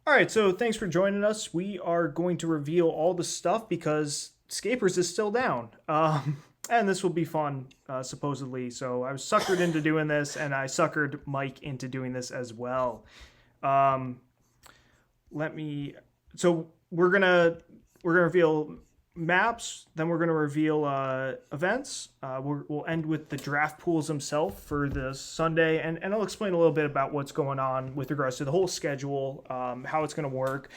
All right, so thanks for joining us. We are going to reveal all the stuff because Scapers is still down. And this will be fun, supposedly. So I was suckered into doing this, and I suckered Mike into doing this as well. Um, let me. So we're gonna reveal maps. Then we're gonna reveal events. We'll end with the draft pools himself for the Sunday, and I'll explain a little bit about what's going on with regards to the whole schedule, how it's gonna work.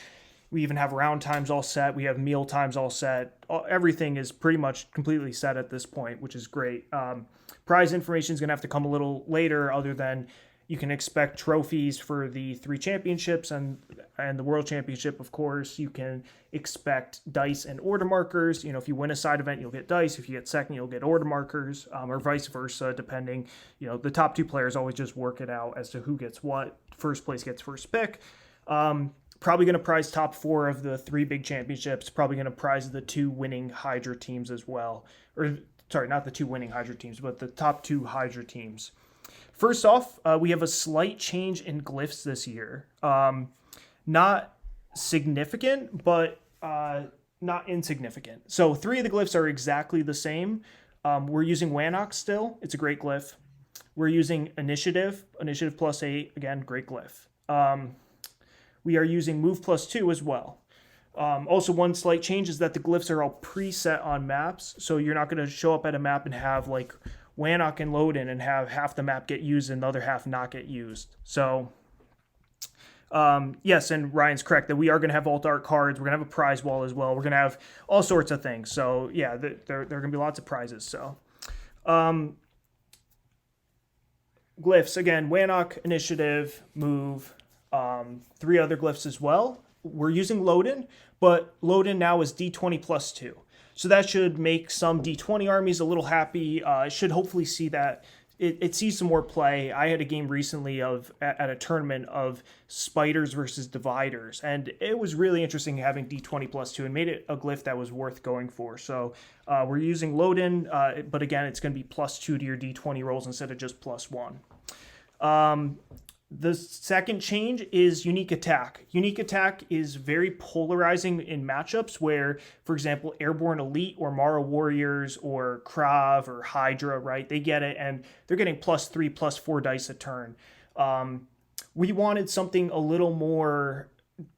We even have round times all set. We have meal times all set. Everything is pretty much completely set at this point, which is great. Prize information is going to have to come a little later, other than you can expect trophies for the three championships and the world championship. Of course, you can expect dice and order markers. If you win a side event, you'll get dice. If you get second, you'll get order markers, or vice versa, depending. The top two players always just work it out as to who gets what. First place gets first pick. Probably going to prize top four of the three big championships. Probably going to prize the two winning Hydra teams as well. Or, sorry, not the two winning Hydra teams, but the top two Hydra teams. First off, we have a slight change in glyphs this year. Not significant, but not insignificant. So three of the glyphs are exactly the same. We're using Wannock still. It's a great glyph. We're using Initiative +8. Again, great glyph. We are using Move +2 as well. Also, one slight change is that the glyphs are all preset on maps, so you're not going to show up at a map and have like Wannock and Loden and have half the map get used and the other half not get used. So, yes, and Ryan's correct that we are going to have alt art cards. We're going to have a prize wall as well. We're going to have all sorts of things. So, yeah, there are going to be lots of prizes. So, glyphs, again, Wannock, Initiative, Move, three other glyphs as well. We're using Loden, but Loden now is D20 +2. So that should make some D20 armies a little happy. It should hopefully see that it sees some more play. I had a game recently at a tournament of spiders versus dividers, and it was really interesting having D20 +2 and made it a glyph that was worth going for. So we're using Loden, but again, it's going to be +2 to your D20 rolls instead of just +1. The second change is Unique Attack. Unique Attack is very polarizing in matchups where, for example, Airborne Elite or Mara Warriors or Krav or Hydra, right? They get it, and they're getting +3, +4 dice a turn. We wanted something a little more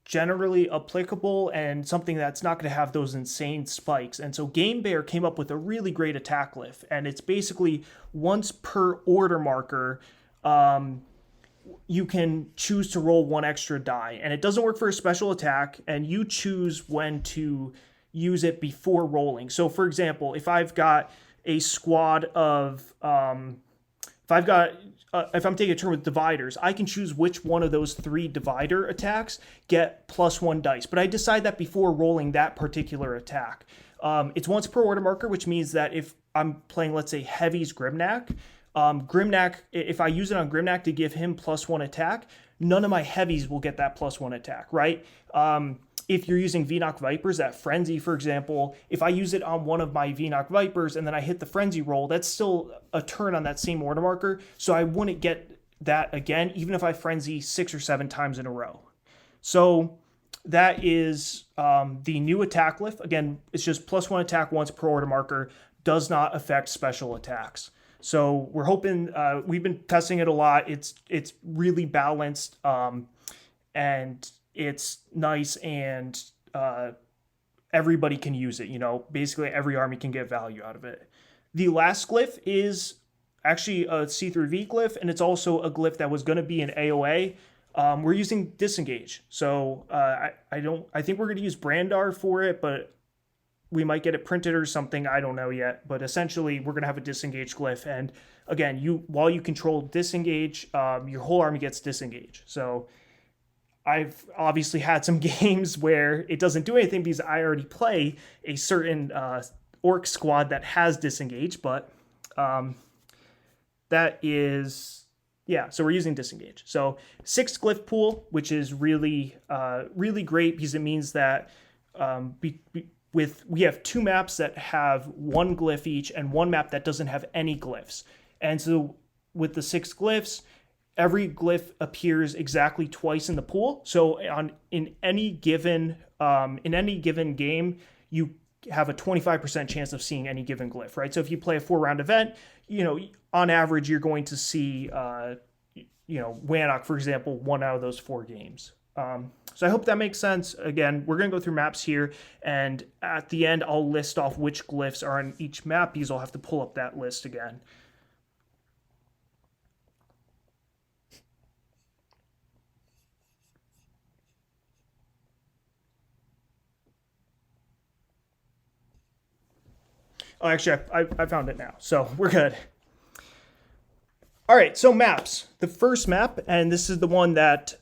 generally applicable and something that's not going to have those insane spikes. And so Game Bear came up with a really great attack glyph, and it's basically once per order marker, you can choose to roll one extra die, and it doesn't work for a special attack, and you choose when to use it before rolling. So for example, if I've got a squad of if I'm taking a turn with dividers, I can choose which one of those three divider attacks get +1 dice, but I decide that before rolling that particular attack. It's once per order marker, which means that if I'm playing, let's say, Heavy's Grimnack, Grimnack, if I use it on Grimnack to give him +1 attack, none of my heavies will get that +1 attack, right? If you're using VNOC Vipers, that Frenzy, for example, if I use it on one of my VNOC Vipers and then I hit the Frenzy roll, that's still a turn on that same order marker, so I wouldn't get that again, even if I Frenzy 6 or 7 times in a row. So that is the new attack glyph. Again, it's just +1 attack once per order marker, does not affect special attacks. So we're hoping, we've been testing it a lot. It's really balanced, and it's nice, and everybody can use it. Basically every army can get value out of it. The last glyph is actually a C3V glyph, and it's also a glyph that was going to be an AOA. We're using Disengage. So I think we're going to use Brandar for it, but we might get it printed or something. I don't know yet. But essentially, we're going to have a Disengage glyph. And again, while you control Disengage, your whole army gets Disengage. So I've obviously had some games where it doesn't do anything because I already play a certain Orc squad that has Disengage. But that is, yeah, so we're using Disengage. So 6 glyph pool, which is really, really great because it means that we have 2 maps that have 1 glyph each and 1 map that doesn't have any glyphs. And so with the 6 glyphs, every glyph appears exactly twice in the pool. So in any given game, you have a 25% chance of seeing any given glyph, right? So if you play a 4-round event, on average, you're going to see, Wannock, for example, 1 out of those 4 games. So I hope that makes sense. Again, we're going to go through maps here, and at the end, I'll list off which glyphs are on each map because I'll have to pull up that list again. Oh, actually, I found it now, so we're good. All right, so maps. The first map, and this is the one that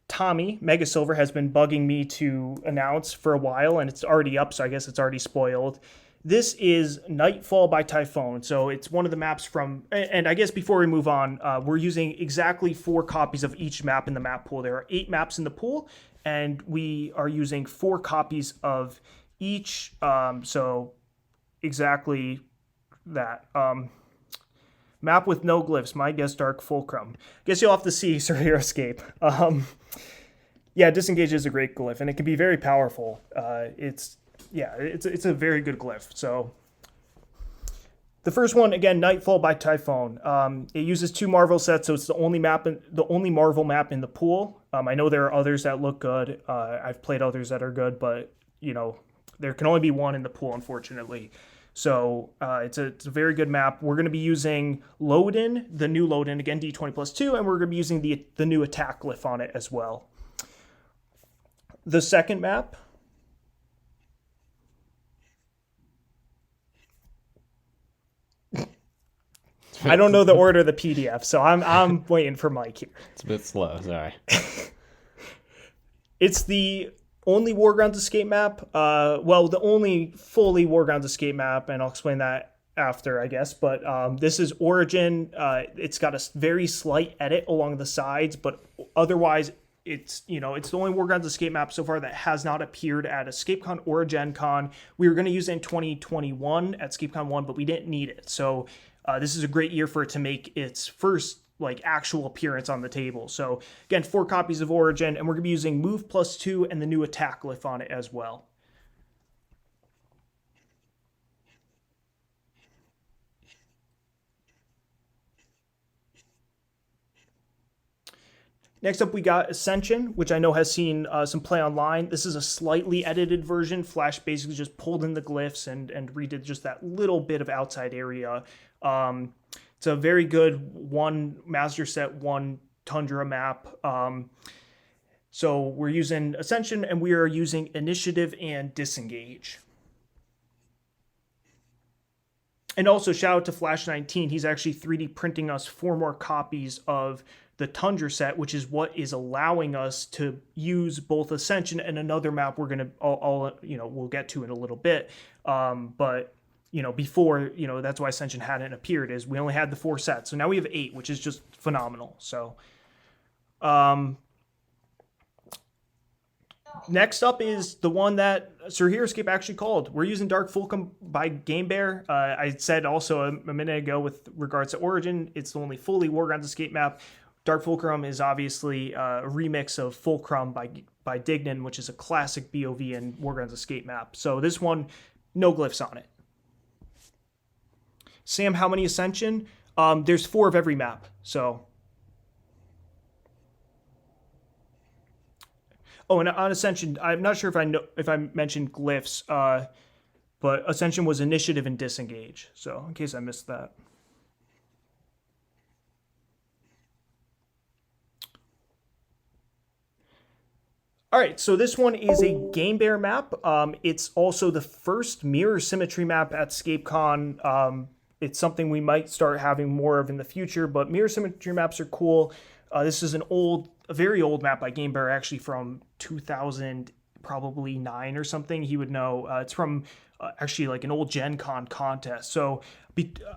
Tommy, Mega Silver, has been bugging me to announce for a while, and it's already up, so I guess it's already spoiled. This is Nightfall by Typhoon. So it's one of the maps from, and I guess before we move on, we're using exactly 4 copies of each map in the map pool. There are 8 maps in the pool, and we are using 4 copies of each. So exactly that. Map with no glyphs. My guess, Dark Fulcrum. Guess you'll have to see Sunday of Escape. Yeah, Disengage is a great glyph, and it can be very powerful. It's a very good glyph. So the first one, again, Nightfall by Typhoon. It uses 2 Marvel sets, so it's the only Marvel map in the pool. I know there are others that look good. I've played others that are good, but there can only be one in the pool, unfortunately. So it's a very good map. We're going to be using Load-In, the new Load-In, again, D20+2, and we're going to be using the new attack glyph on it as well. The second map, I don't know the order of the PDF, so I'm waiting for Mike here. It's a bit slow, sorry. It's the only Wargrounds Escape map. The only fully Wargrounds Escape map, and I'll explain that after, I guess. But this is Origin. It's got a very slight edit along the sides, but otherwise, it's the only Wargrounds Escape map so far that has not appeared at EscapeCon or Gen Con. We were going to use it in 2021 at EscapeCon 1, but we didn't need it. So this is a great year for it to make its first actual appearance on the table. So again, 4 copies of Origin, and we're going to be using Move +2 and the new attack glyph on it as well. Next up, we got Ascension, which I know has seen some play online. This is a slightly edited version. Flash basically just pulled in the glyphs and redid just that little bit of outside area. It's a very good 1 Master Set, 1 Tundra map. So we're using Ascension, and we are using Initiative and Disengage. And also, shout out to Flash19. He's actually 3D printing us 4 more copies of the Tundra set, which is what is allowing us to use both Ascension and another map we're going to, we'll get to in a little bit. But before, that's why Ascension hadn't appeared, is we only had the 4 sets. So now we have 8, which is just phenomenal. So, next up is the one that Sir Hero Escape actually called. We're using Dark Fulcrum by Game Bear. I said also a minute ago with regards to Origin, it's the only fully Wargrounds Escape map. Dark Fulcrum is obviously a remix of Fulcrum by Dignan, which is a classic BOV and Wargrounds Escape map. So this one, no glyphs on it. Sam, how many Ascension? There's 4 of every map. So, and on Ascension, I'm not sure if I mentioned glyphs, but Ascension was Initiative and Disengage. So, in case I missed that. All right, so this one is a Game Bear map. It's also the first mirror symmetry map at ScapeCon. It's something we might start having more of in the future, but mirror symmetry maps are cool. This is a very old map by Game Bear, actually from 2000, probably 9 or something. He would know. It's from actually an old Gen Con contest. So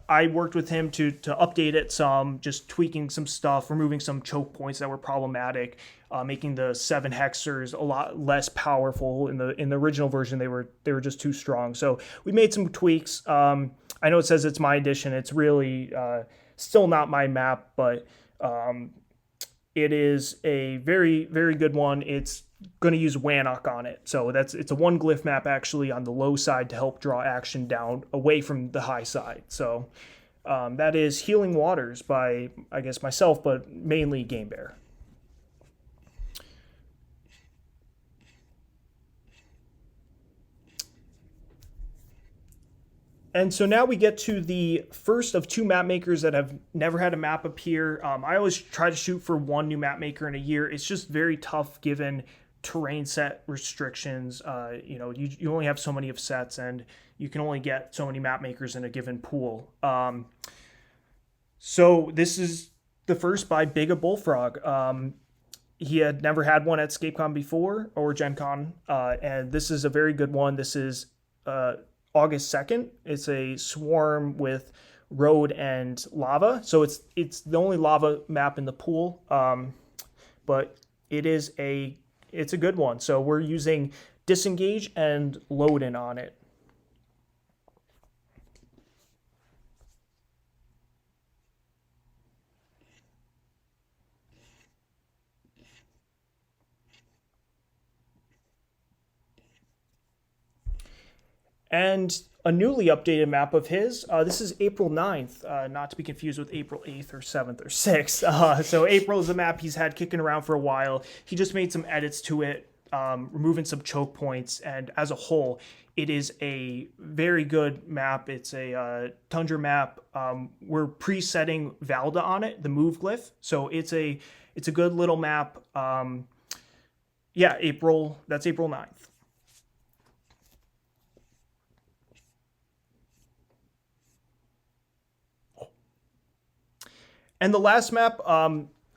I worked with him to update it some, just tweaking some stuff, removing some choke points that were problematic, making the 7 hexers a lot less powerful. In the original version, they were just too strong. So we made some tweaks. I know it says it's my edition. It's really still not my map, but It is a very, very good one. It's going to use Wannock on it. So it's a one glyph map actually on the low side to help draw action down away from the high side. So that is Healing Waters by, I guess, myself, but mainly Game Bear. And so now we get to the first of two map makers that have never had a map appear. I always try to shoot for one new map maker in a year. It's just very tough given terrain set restrictions. You only have so many of sets, and you can only get so many map makers in a given pool. So this is the first by Big a Bullfrog. He had never had one at ScapeCon before or Gen Con, and this is a very good one. This is August 2nd. It's a swarm with road and lava. So it's the only lava map in the pool. But it's a good one. So we're using Disengage and Load In on it. And a newly updated map of his. This is April 9th, not to be confused with April 8th or 7th or 6th. So April is a map he's had kicking around for a while. He just made some edits to it, removing some choke points, and as a whole, it is a very good map. It's a Tundra map. We're presetting Valda on it, the move glyph. So it's a good little map. That's April 9th. And the last map,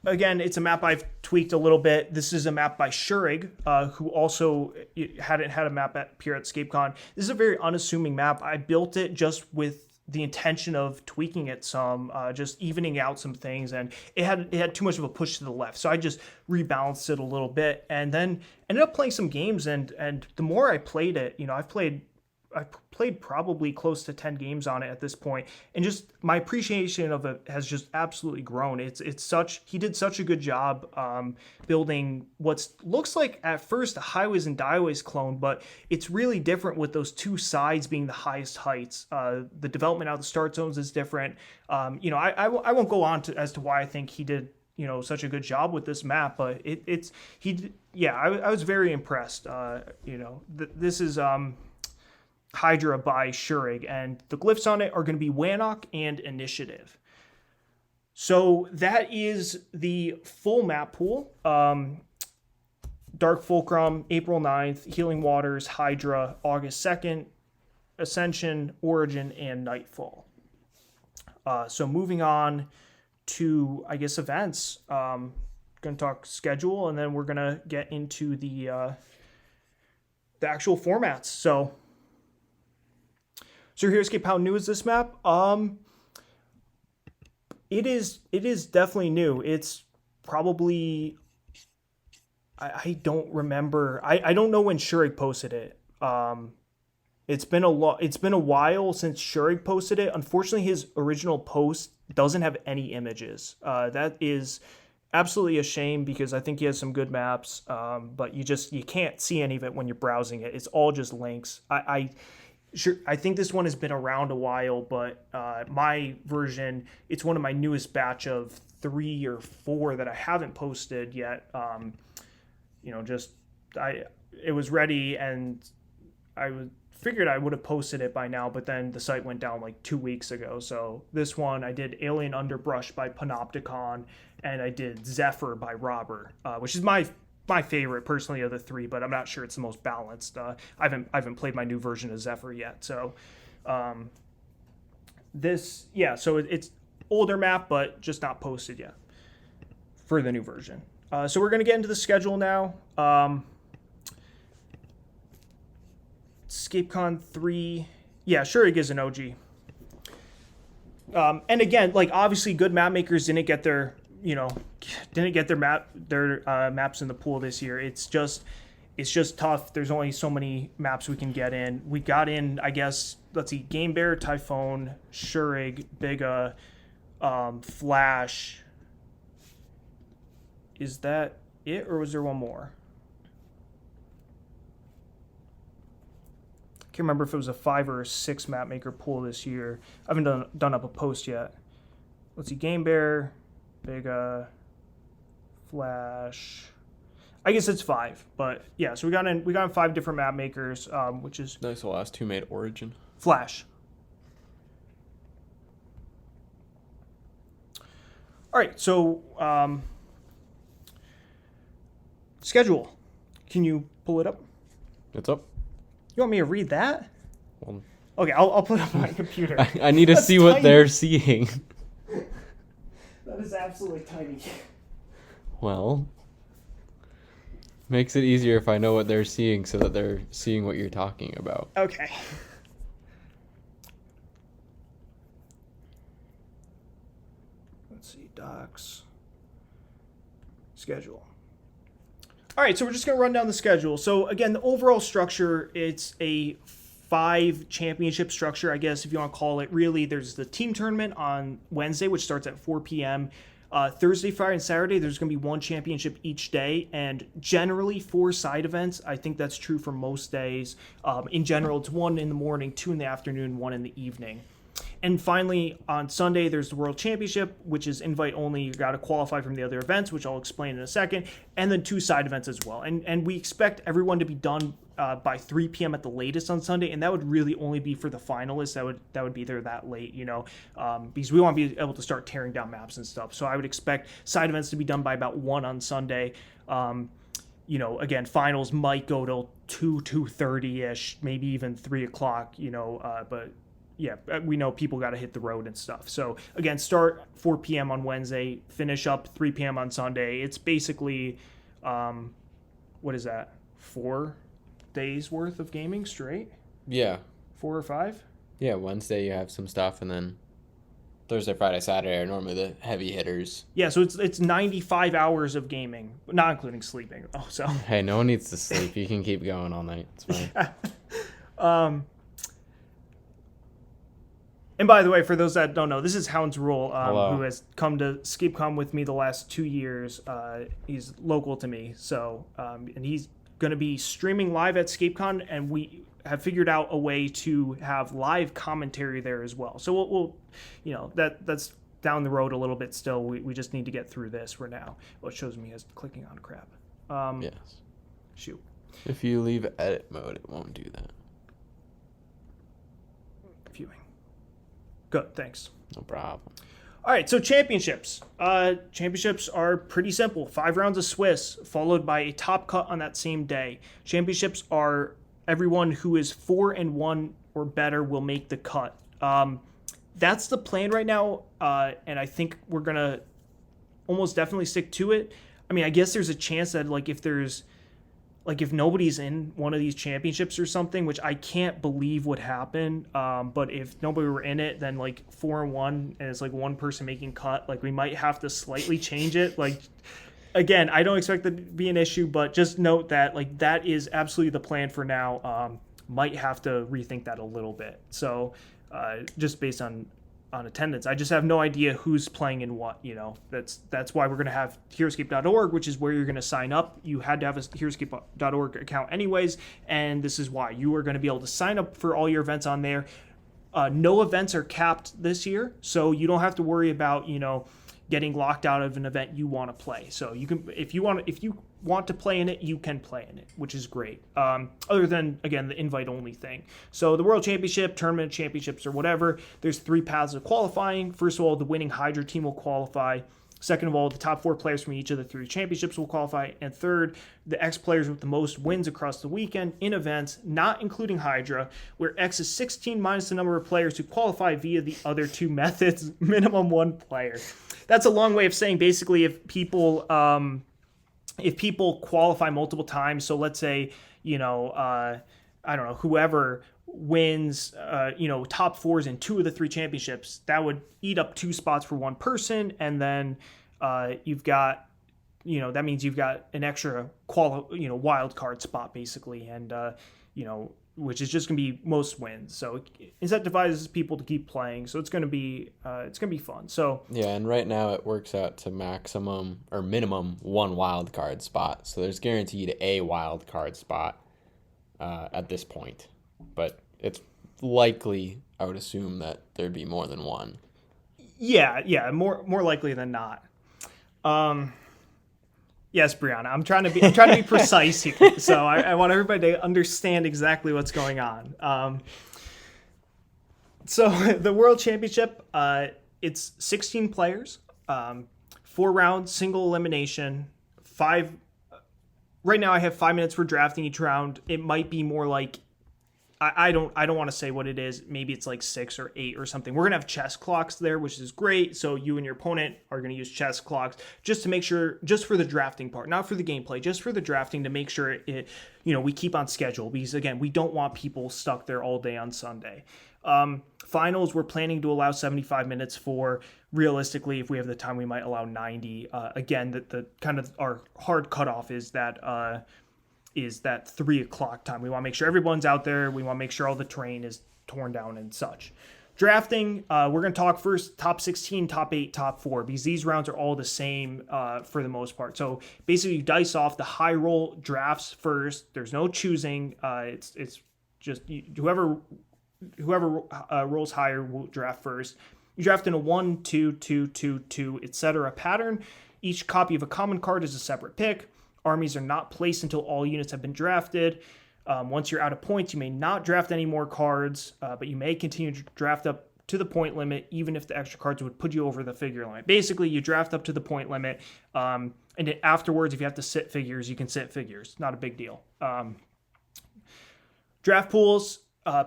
again, it's a map I've tweaked a little bit. This is a map by Shurig, who also hadn't had a map appear at ScapeCon. This is a very unassuming map. I built it just with the intention of tweaking it some, just evening out some things, and it had too much of a push to the left. So I just rebalanced it a little bit, and then ended up playing some games. And the more I played it, I've played probably close to 10 games on it at this point, and just my appreciation of it has just absolutely grown. He did such a good job building what looks like at first a highways and dieways clone, but it's really different with those two sides being the highest heights. The development out of the start zones is different. I won't go on as to why I think he did such a good job with this map, but I was very impressed. This is Hydra by Shurig, and the glyphs on it are going to be Wannock and Initiative. So that is the full map pool. Dark Fulcrum, April 9th, Healing Waters, Hydra, August 2nd, Ascension, Origin, and Nightfall. So moving on to, I guess, events. Going to talk schedule, and then we're going to get into the actual formats. So here, Escape, how new is this map? It is definitely new. It's probably, I don't remember. I don't know when Shurig posted it. It's been a while since Shurig posted it. Unfortunately, his original post doesn't have any images. That is absolutely a shame because I think he has some good maps. But you can't see any of it when you're browsing it. It's all just links. I think this one has been around a while, but my version, it's one of my newest batch of 3 or 4 that I haven't posted yet. It was ready, and figured I would have posted it by now, but then the site went down like 2 weeks ago. So this one, I did Alien Underbrush by Panopticon, and I did Zephyr by Robber, which is my favorite personally of the 3, but I'm not sure it's the most balanced. I haven't played my new version of Zephyr yet. So so it's older map, but just not posted yet for the new version. So we're going to get into the schedule now. ScapeCon 3. Yeah, Shurig is an OG. And again, like obviously good map makers didn't get their maps in the pool this year. It's just tough. There's only so many maps we can get in. We got in, I guess, let's see, Game Bear, Typhoon, Shurig, Biga, Flash, is that it, or was there one more? I can't remember if it was a 5 or a 6 map maker pool this year. I haven't done up a post yet. Let's see, Game Bear, Vega, Flash. I guess it's 5, but yeah. So we got in 5 different map makers, which is nice. The last 2 made Origin. Flash. All right, so schedule. Can you pull it up? It's up. You want me to read that? Well, okay, I'll put it up on my computer. I need to see tiny. what they're seeing. That is absolutely tiny. Well, makes it easier if I know what they're seeing so that they're seeing what you're talking about. Okay. Let's see, docs, schedule. All right, so we're just going to run down the schedule. So again, the overall structure, it's a 5 championship structure, I guess, if you want to call it. Really, there's the team tournament on Wednesday, which starts at 4 p.m. Thursday, Friday, and Saturday, there's going to be 1 championship each day, and generally 4 side events. I think that's true for most days. In general, it's 1 in the morning, 2 in the afternoon, 1 in the evening. And finally, on Sunday, there's the World Championship, which is invite only. You got to qualify from the other events, which I'll explain in a second, and then 2 side events as well. And we expect everyone to be done by 3 p.m. at the latest on Sunday, and that would really only be for the finalists. That would be there that late, because we want to be able to start tearing down maps and stuff. So I would expect side events to be done by about 1 on Sunday. Again, finals might go till 2:30ish, maybe even 3 o'clock. But yeah, we know people got to hit the road and stuff. So again, start 4 p.m. on Wednesday, finish up 3 p.m. on Sunday. It's basically, what is that? 4 days worth of gaming straight? Yeah. 4 or 5? Yeah, Wednesday you have some stuff, and then Thursday, Friday, Saturday are normally the heavy hitters. Yeah, so it's 95 hours of gaming, not including sleeping. Oh, so. Hey, no one needs to sleep. You can keep going all night. It's fine. And by the way, for those that don't know, this is Hound's Rule, who has come to ScapeCon with me the last 2 years. He's local to me, so and he's going to be streaming live at ScapeCon, and we have figured out a way to have live commentary there as well. So we'll that's down the road a little bit still. We just need to get through this for now. Well, it shows me as clicking on crap. Yes. Shoot. If you leave edit mode, it won't do that. Viewing. Good, thanks. No problem. All right, so championships. Championships are pretty simple. 5 rounds of Swiss, followed by a top cut on that same day. Championships are everyone who is 4-1 or better will make the cut. That's the plan right now, and I think we're going to almost definitely stick to it. I mean, I guess there's a chance that, if nobody's in one of these championships or something, which I can't believe would happen, but if nobody were in it, then 4-1 and it's one person making cut, we might have to slightly change it. Again, I don't expect that to be an issue, but just note that that is absolutely the plan for now. Might have to rethink that a little bit. So just based on attendance, I just have no idea who's playing in what. That's why we're going to have heroescape.org, which is where you're going to sign up. You had to have a heroescape.org account anyways, and this is why you are going to be able to sign up for all your events on there. No events are capped this year, so you don't have to worry about getting locked out of an event you want to play. So you can, if you want to play in it, you can play in it, which is great. Other than, again, the invite-only thing. So the World Championship, Tournament Championships, or whatever, there's 3 paths of qualifying. First of all, the winning Hydra team will qualify. Second of all, the top 4 players from each of the 3 championships will qualify. And third, the X players with the most wins across the weekend in events, not including Hydra, where X is 16 minus the number of players who qualify via the other 2 methods, minimum 1 player. That's a long way of saying basically if people qualify multiple times, so let's say, I don't know, whoever wins, top 4s in 2 of the 3 championships, that would eat up 2 spots for 1 person. And then you've got, that means you've got an extra wild card spot basically. And, which is just going to be most wins. So it incentivizes people to keep playing. So it's going to be fun. So Yeah, and right now it works out to maximum or minimum one wild card spot. So there's guaranteed a wild card spot at this point, but it's likely, I would assume, that there'd be more than one. yeah, more likely than not. Yes, Brianna, I'm trying to be precise here. So I want everybody to understand exactly what's going on. So the World Championship, it's 16 players, 4 rounds, single elimination, 5. Right now I have 5 minutes for drafting each round. It might be more like, I don't want to say what it is. Maybe it's like 6 or 8 or something. We're going to have chess clocks there, which is great. So you and your opponent are going to use chess clocks just to make sure, just for the drafting part, not for the gameplay, just for the drafting to make sure we keep on schedule, because again, we don't want people stuck there all day on Sunday. Finals, we're planning to allow 75 minutes for. Realistically, if we have the time, we might allow 90. Again, the kind of our hard cutoff is that 3 o'clock time. We want to make sure everyone's out there. We want to make sure all the terrain is torn down and such. Drafting, we're going to talk first top 16, top 8, top 4, because these rounds are all the same for the most part. So basically, you dice off. The high roll drafts first. There's no choosing. It's just whoever rolls higher will draft first. You draft in a 1, 2, 2, 2, 2, etc. pattern. Each copy of a common card is a separate pick. Armies are not placed until all units have been drafted. Once you're out of points, you may not draft any more cards, but you may continue to draft up to the point limit, even if the extra cards would put you over the figure limit. Basically, you draft up to the point limit, and then afterwards, if you have to sit figures, you can sit figures. Not a big deal. Draft pools,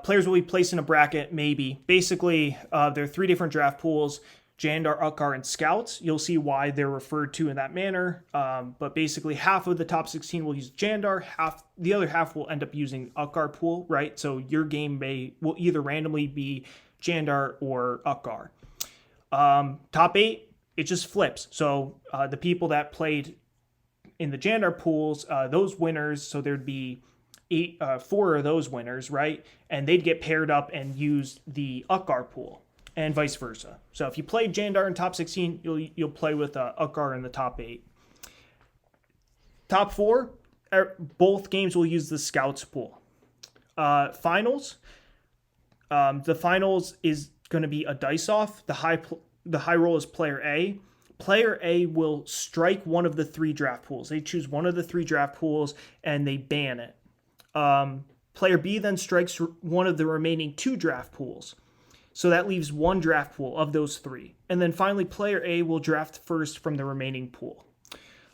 players will be placed in a bracket, maybe. Basically, there are 3 different draft pools. Jandar, Utkar, and Scouts. You'll see why they're referred to in that manner. But basically, half of the top 16 will use Jandar. The other half will end up using Utkar pool, right? So your game will either randomly be Jandar or Utkar. Top 8, it just flips. So the people that played in the Jandar pools, those winners, so there'd be 4 of those winners, right? And they'd get paired up and use the Utkar pool. And vice versa. So if you play Jandar in top 16, you'll play with Utkar in the top 8. Top 4, both games will use the Scouts pool. Finals, the finals is going to be a dice off. The high roll is player A. Player A will strike one of the 3 draft pools. They choose one of the 3 draft pools and they ban it. Player B then strikes one of the remaining 2 draft pools. So that leaves 1 draft pool of those 3. And then finally, player A will draft first from the remaining pool.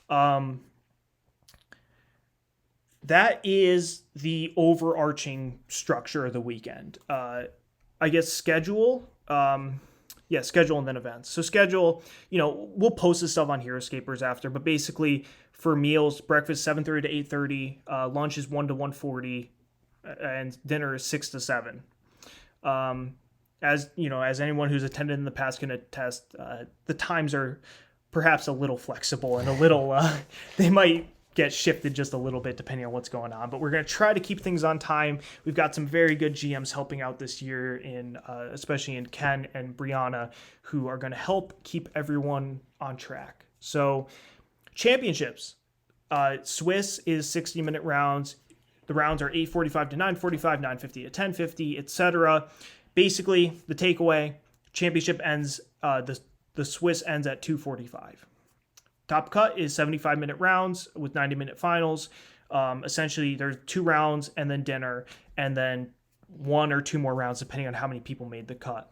That is the overarching structure of the weekend. I guess schedule. Schedule and then events. So schedule, we'll post this stuff on Hero Escapers after, but basically for meals, breakfast 7:30 to 8:30, lunch is 1 to 1:40, and dinner is 6 to 7. As anyone who's attended in the past can attest, the times are perhaps a little flexible and a little, they might get shifted just a little bit depending on what's going on. But we're going to try to keep things on time. We've got some very good GMs helping out this year, especially in Ken and Brianna, who are going to help keep everyone on track. So championships, Swiss is 60-minute rounds. The rounds are 8:45 to 9:45, 9:50 to 10:50, etc. Basically, the takeaway, championship ends, the Swiss ends at 2:45. Top cut is 75-minute rounds with 90-minute finals. Essentially, there's 2 rounds and then dinner, and then 1 or 2 more rounds, depending on how many people made the cut.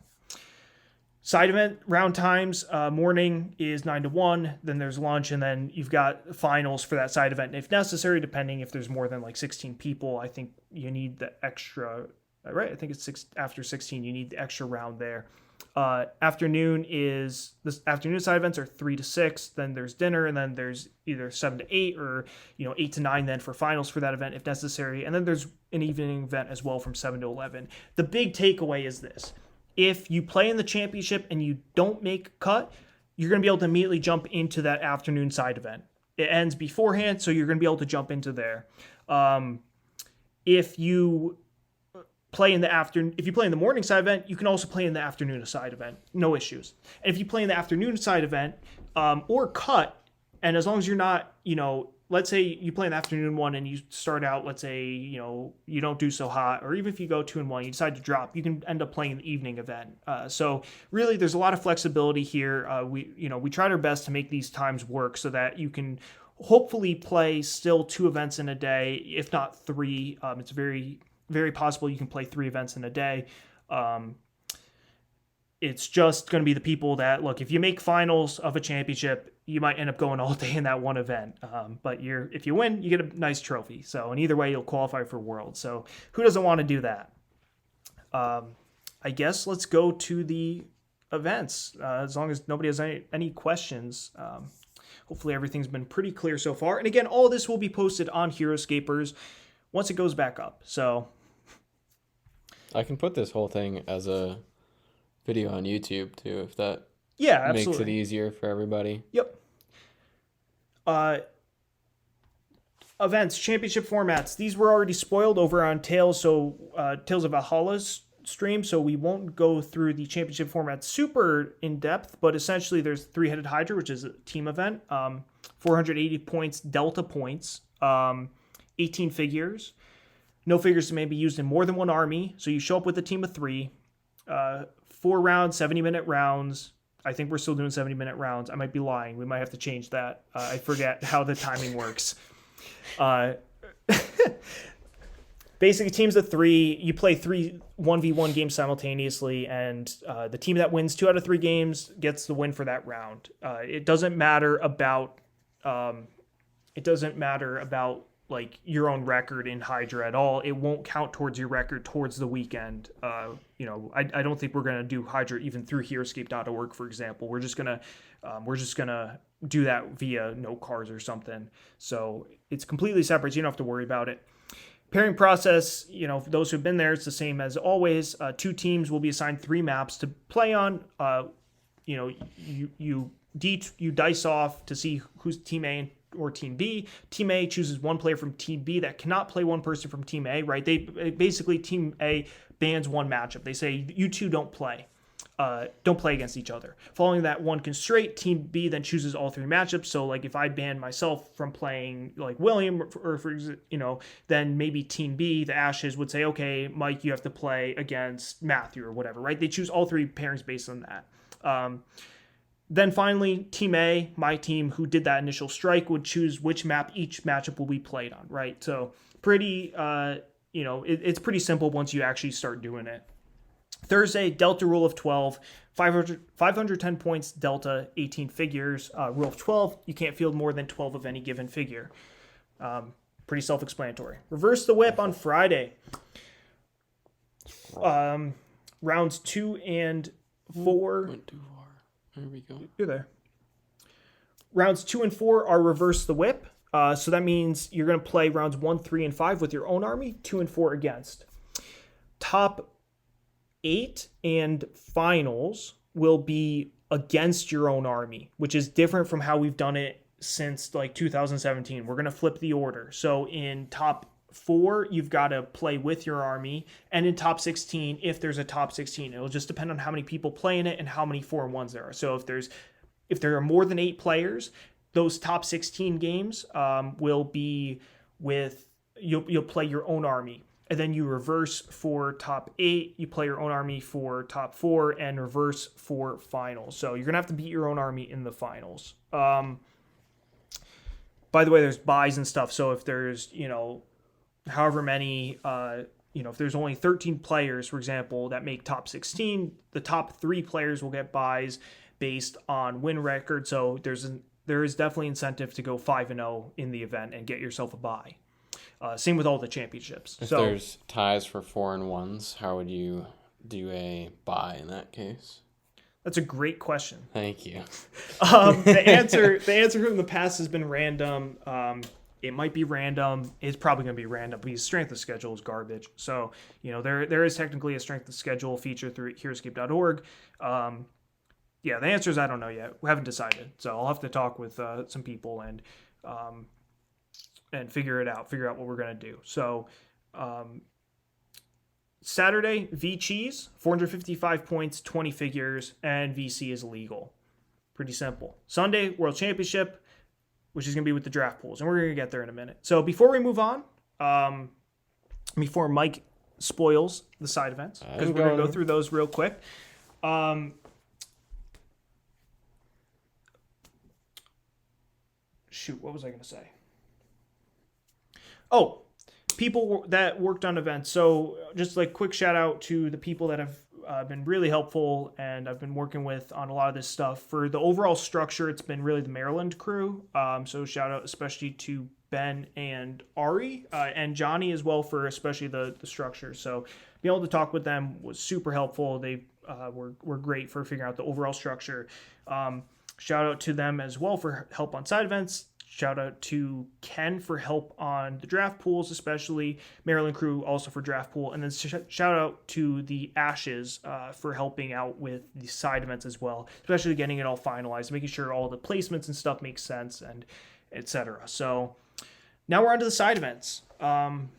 Side event round times, morning is 9 to 1, then there's lunch, and then you've got finals for that side event. If necessary, depending if there's more than 16 people, I think you need the extra... Right, I think it's 6 after 16. You need the extra round there. Afternoon side events are 3 to 6. Then there's dinner, and then there's either 7 to 8 or 8 to 9 then for finals for that event if necessary. And then there's an evening event as well from 7 to 11. The big takeaway is this: if you play in the championship and you don't make a cut, you're going to be able to immediately jump into that afternoon side event. It ends beforehand, so you're going to be able to jump into there. If you play in the afternoon. If you play in the morning side event, you can also play in the afternoon side event. No issues. And if you play in the afternoon side event or cut, and as long as you're not, let's say you play in the afternoon one and you start out, let's say, you don't do so hot, or even if you go 2-1, you decide to drop, you can end up playing the evening event. So really, there's a lot of flexibility here. We tried our best to make these times work so that you can hopefully play still 2 events in a day, if not 3. It's very, very possible you can play 3 events in a day. It's just going to be the people that, look, if you make finals of a championship, you might end up going all day in that one event. But if you win, you get a nice trophy. So, and either way, you'll qualify for Worlds. So who doesn't want to do that? I guess let's go to the events. As long as nobody has any questions, hopefully everything's been pretty clear so far. And again, all of this will be posted on Heroescapers once it goes back up. So I can put this whole thing as a video on YouTube too, if that absolutely makes it easier for everybody. Yep. Events, championship formats. These were already spoiled over on Tales of Valhalla's stream, so we won't go through the championship format super in depth, but essentially there's 3-headed Hydra, which is a team event, 480 points, Delta points, 18 figures. No figures may be used in more than one army, so you show up with a team of 3, 4 rounds, 70-minute rounds. I think we're still doing 70-minute rounds. I might be lying. We might have to change that. I forget how the timing works. Basically, teams of 3. You play 3 1v1 games simultaneously, and the team that wins 2 out of 3 games gets the win for that round. It doesn't matter about like your own record in Hydra at all. It won't count towards your record towards the weekend. I don't think we're gonna do Hydra even through Heroescape.org, for example. We're just gonna do that via note cards or something. So it's completely separate. So you don't have to worry about it. Pairing process, for those who've been there, it's the same as always. 2 teams will be assigned 3 maps to play on. You dice off to see who's team A or team B. Team A chooses 1 player from team B that cannot play 1 person from team A, right? They basically, team A bans 1 matchup. They say, you two don't play against each other. Following that 1 constraint, team B then chooses all 3 matchups. So like if I ban myself from playing like William, then maybe team B, the Ashes, would say, okay, Mike, you have to play against Matthew or whatever, right? They choose all 3 pairings based on that. Then finally, Team A, my team who did that initial strike, would choose which map each matchup will be played on, right? So pretty, it's pretty simple once you actually start doing it. Thursday, Delta rule of 12, 510 points, Delta, 18 figures. Rule of 12, you can't field more than 12 of any given figure. Pretty self-explanatory. Reverse the whip on Friday. Rounds 2 and 4. Went too far. There we go. You're there. Rounds 2 and 4 are reverse the whip. So that means you're going to play rounds 1, 3, and 5 with your own army, 2 and 4 against. Top 8 and finals will be against your own army, which is different from how we've done it since like 2017. We're going to flip the order. So in top 4, you've got to play with your army, and in top 16, if there's a top 16, it'll just depend on how many people play in it and how many 4-1s there are. So if there are more than 8 players, those top 16 games will be with you'll play your own army, and then you reverse for top 8. You play your own army for top 4, and reverse for finals. So you're gonna have to beat your own army in the finals. By the way, there's buys and stuff. So if there's however many, if there's only 13 players, for example, that make top 16, the top 3 players will get buys based on win record. So there is definitely incentive to go 5-0 in the event and get yourself a bye. Same with all the championships. If there's ties for 4-1s, how would you do a bye in that case? That's a great question. Thank you. The answer from the past has been random. It might be random. It's probably going to be random because strength of schedule is garbage. So, there is technically a strength of schedule feature through Heroescape.org. The answer is I don't know yet. We haven't decided. So I'll have to talk with some people and figure it out. Figure out what we're going to do. So Saturday, V Cheese, 455 points, 20 figures, and VC is illegal. Pretty simple. Sunday, World Championship, which is going to be with the draft pools, and we're going to get there in a minute. So before we move on, before Mike spoils the side events, because we're going to go through those real quick. Shoot, what was I going to say? Oh, people that worked on events. So just like quick shout out to the people that have been really helpful and I've been working with on a lot of this stuff. For the overall structure, it's been really the Maryland crew. So shout out especially to Ben and Ari and Johnny as well for especially the structure. So being able to talk with them was super helpful. They were great for figuring out the overall structure. Shout out to them as well for help on side events. Shout out to Ken for help on the draft pools, especially Maryland crew also for draft pool. And then shout out to the Ashes for helping out with the side events as well, especially getting it all finalized, making sure all the placements and stuff make sense and etc. So now we're on to the side events. And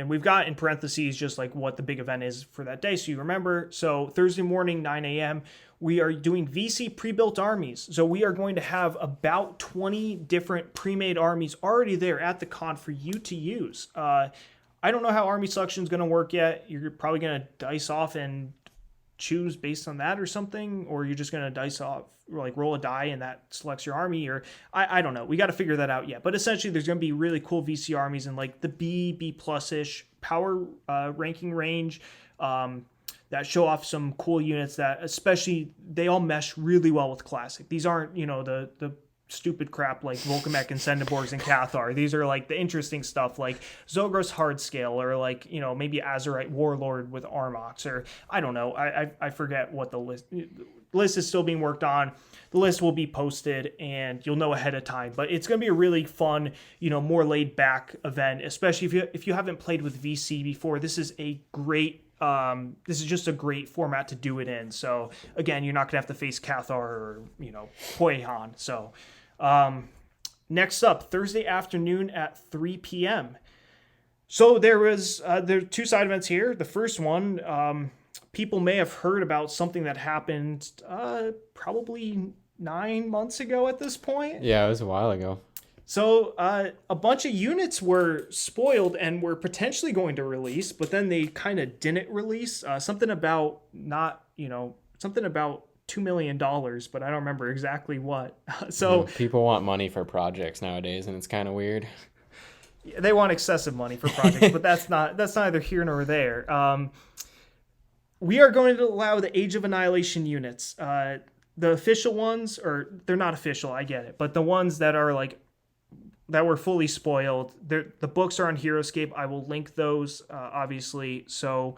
we've got in parentheses just like what the big event is for that day. So you remember, so Thursday morning, 9 a.m., we are doing VC pre-built armies. So we are going to have about 20 different pre-made armies already there at the con for you to use. I don't know how army selection is going to work yet. You're probably going to dice off and choose based on that or something, or you're just going to dice off, like roll a die and that selects your army, or I don't know. We got to figure that out yet. But essentially there's going to be really cool VC armies in like the B plus-ish power ranking range that show off some cool units that especially they all mesh really well with Classic. These aren't, the stupid crap like Volkamek and Sendeborgs and Cathar. These are like the interesting stuff like Zogros Hardscale or like, maybe Azurite Warlord with Armox, or I don't know. I forget what the list is still being worked on. The list will be posted and you'll know ahead of time, but it's going to be a really fun, more laid back event, especially if you haven't played with VC before. This is just a great format to do it in. So again, you're not gonna have to face Cathar or, Poehan. So next up, Thursday afternoon at 3 p.m. So there are two side events here. The first one, people may have heard about something that happened probably 9 months ago at this point. Yeah, it was a while ago. So a bunch of units were spoiled and were potentially going to release, but then they kind of didn't release. Something about $2 million, but I don't remember exactly what. So people want money for projects nowadays, and it's kind of weird. They want excessive money for projects, but that's neither here nor there. We are going to allow the Age of Annihilation units. The official ones, or they're not official, I get it, but the ones that are like that were fully spoiled. The books are on HeroScape. I will link those, obviously. So,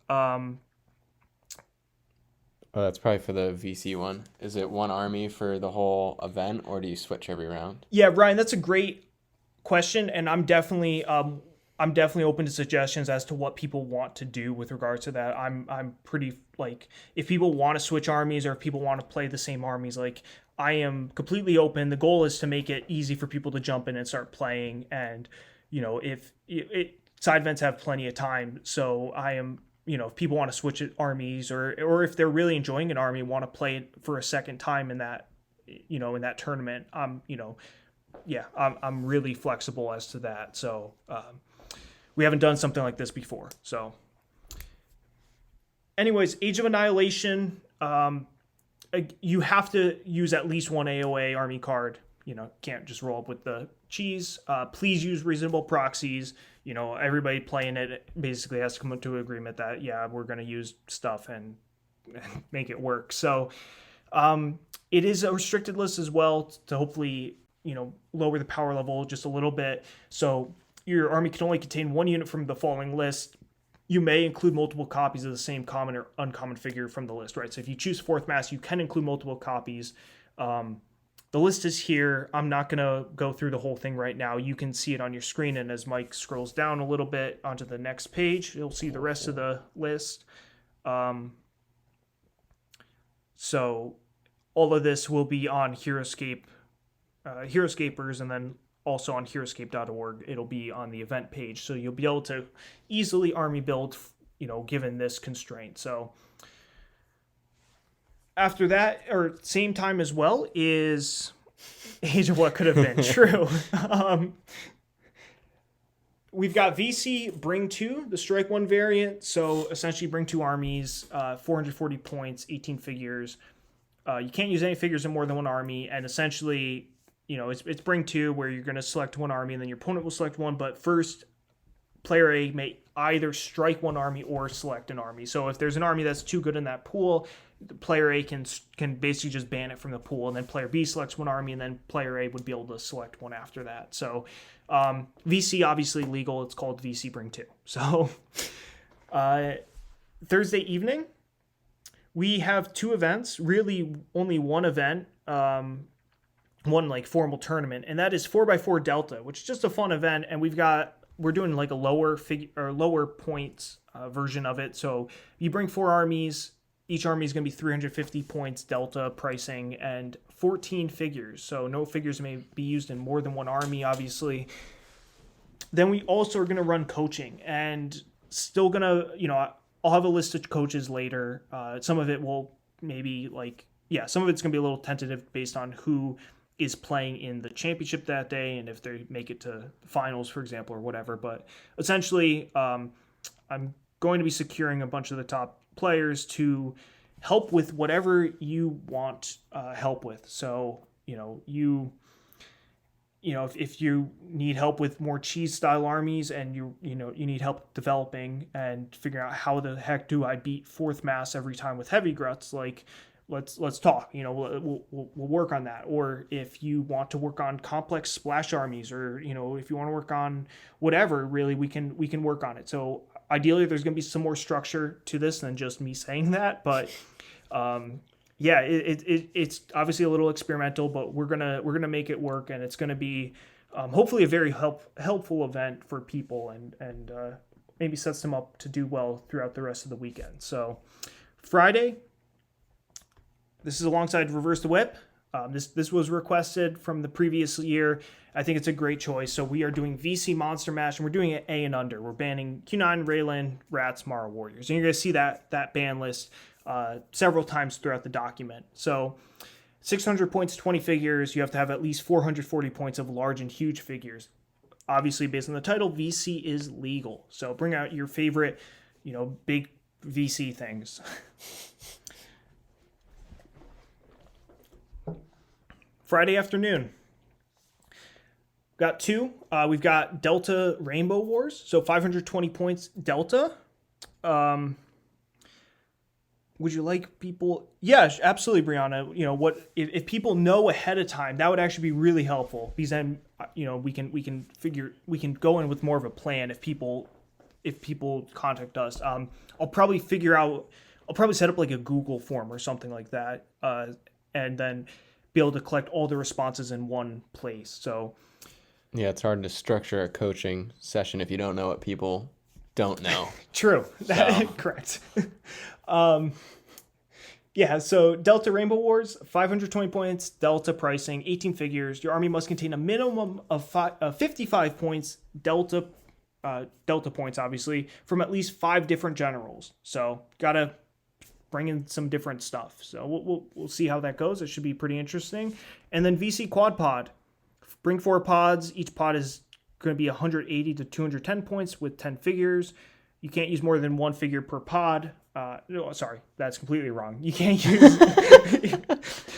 oh, that's probably for the VC one. Is it one army for the whole event, or do you switch every round? Yeah, Ryan, that's a great question, and I'm definitely open to suggestions as to what people want to do with regards to that. I'm pretty like if people want to switch armies or if people want to play the same armies, like I am completely open. The goal is to make it easy for people to jump in and start playing. And, if side events have plenty of time. So I am, if people want to switch armies or if they're really enjoying an army, want to play it for a second time in that, in that tournament, I'm really flexible as to that. So we haven't done something like this before. So anyways, Age of Annihilation, you have to use at least one AOA army card. Can't just roll up with the cheese. Please use reasonable proxies. Everybody playing it basically has to come to an agreement that, yeah, we're going to use stuff and make it work. So it is a restricted list as well to hopefully, lower the power level just a little bit. So your army can only contain one unit from the following list. You may include multiple copies of the same common or uncommon figure from the list, right? So if you choose Fourth Mass, you can include multiple copies. The list is here. I'm not going to go through the whole thing right now. You can see it on your screen, and as Mike scrolls down a little bit onto the next page, you'll see the rest of the list. So all of this will be on HeroScape, HeroScapers, and then also on heroescape.org. It'll be on the event page, so you'll be able to easily army build, given this constraint. So after that, or same time as well, is Age of What Could Have Been. True. We've got VC Bring 2, the Strike 1 variant. So essentially bring 2 armies, 440 points, 18 figures. You can't use any figures in more than one army. And essentially, it's Bring 2 where you're going to select one army and then your opponent will select one. But first, player A may either strike one army or select an army. So if there's an army that's too good in that pool, player A can basically just ban it from the pool, and then player B selects one army, and then player A would be able to select one after that. So VC, obviously legal. It's called VC Bring 2. So Thursday evening, we have 2 events, really only one event, one like formal tournament, and that is 4x4 Delta, which is just a fun event. And we're doing like a lower points version of it. So you bring 4 armies. Each army is going to be 350 points Delta pricing and 14 figures. So no figures may be used in more than one army, obviously. Then we also are going to run coaching, and still going to, I'll have a list of coaches later. Some of it will some of it's going to be a little tentative based on who is playing in the championship that day and if they make it to the finals, for example, or whatever. But essentially, I'm going to be securing a bunch of the top players to help with whatever you want help with. So, if you need help with more cheese style armies and you need help developing and figuring out how the heck do I beat 4th mass every time with heavy gruts, like let's talk, we'll work on that. Or if you want to work on complex splash armies, or, if you want to work on whatever, really, we can work on it. So ideally there's going to be some more structure to this than just me saying that, but it's obviously a little experimental, but we're gonna make it work, and it's gonna be hopefully a very helpful event for people, and maybe sets them up to do well throughout the rest of the weekend. So Friday, this is alongside Reverse the Whip. This was requested from the previous year. I think it's a great choice. So we are doing VC Monster Mash, and we're doing it A and under. We're banning Q9, Raylan, Rats, Mara Warriors. And you're going to see that ban list several times throughout the document. So 600 points, 20 figures. You have to have at least 440 points of large and huge figures. Obviously, based on the title, VC is legal. So bring out your favorite, big VC things. Friday afternoon, got 2. We've got Delta Rainbow Wars, so 520 points Delta. Would you like people? Yeah, absolutely, Brianna. What if people know ahead of time? That would actually be really helpful, because then we can go in with more of a plan if people contact us. I'll probably set up like a Google form or something like that, and then be able to collect all the responses in one place. So yeah, it's hard to structure a coaching session if you don't know what people don't know. True. Correct. So Delta Rainbow Wars, 520 points, Delta pricing, 18 figures. Your army must contain a minimum of 55 points, Delta points, obviously, from at least 5 different generals. So gotta bring in some different stuff. So we'll see how that goes. It should be pretty interesting. And then VC Quad Pod. Bring 4 pods. Each pod is going to be 180 to 210 points with 10 figures. You can't use more than 1 figure per pod. No, sorry, that's completely wrong. You can't use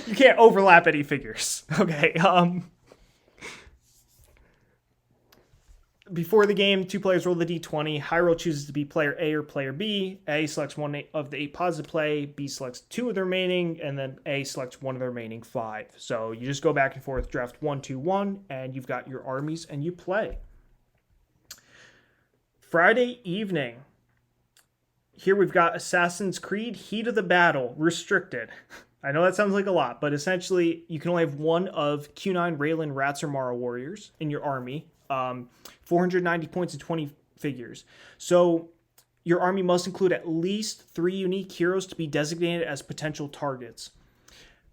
you can't overlap any figures. Okay. Before the game, 2 players roll the d20. High roll chooses to be player A or player B. A selects 1 of the 8 pods to play. B selects 2 of the remaining, and then A selects 1 of the remaining 5. So you just go back and forth, draft 1, 2, 1, and you've got your armies, and you play. Friday evening. Here we've got Assassin's Creed Heat of the Battle, restricted. I know that sounds like a lot, but essentially you can only have 1 of Q9, Raylan, Rats, or Mara Warriors in your army. 490 points and 20 figures. So your army must include at least 3 unique heroes to be designated as potential targets.